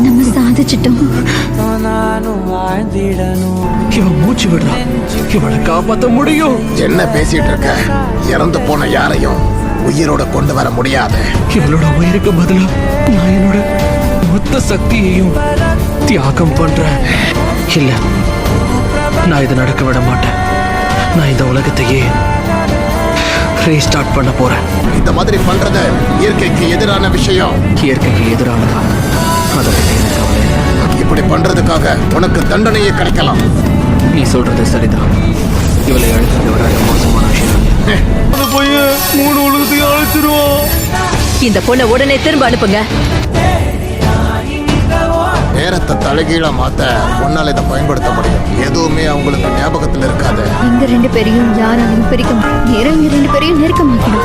நம்ம சாதிச்சிட்டோம். இவன் மூச்சு விடுறான். இவனை காப்பாத்த முடியும். என்ன பேசிட்டு இருக்க? இறந்து போன யாரையும் உயிரோட கொண்டு வர முடியாது. இவளோட உயிருக்கு பதிலா நான் என்னோட மொத்த சக்தியையும் தியாகம் பண்றேன். இல்ல, நான் இதை நடக்க விட மாட்டேன். நான் இந்த உலகத்தையே ரீஸ்டார்ட் பண்ண போறேன். இந்த மாதிரி பண்றது இயற்கைக்கு எதிரான விஷயம். இயற்கைக்கு எதிரானதா? அதை பத்தி எனக்கு கவலை இல்லை. இப்படி பண்றதுக்காக உனக்கு தண்டனையே கிடைக்கலாம். நீ சொல்றது சரிதான். இவளை அழைத்து விட மோசமான விஷயம். அந்த பையன் 3 உலகத்தையும் அழைச்சிருவான். இந்த பொண்ணை உடனே திரும்ப அனுப்புங்க. நேரத்தை தலைகீழா மாத்த உன்னால இதை பயன்படுத்த முடியும். எதுவுமே அவங்களுக்கு ஞாபகத்துல இருக்காது. எங்க 2 பேரையும் யாராலையும் பிரிக்க நேரம் 2 பேரையும் நெருக்க மாட்டோம்.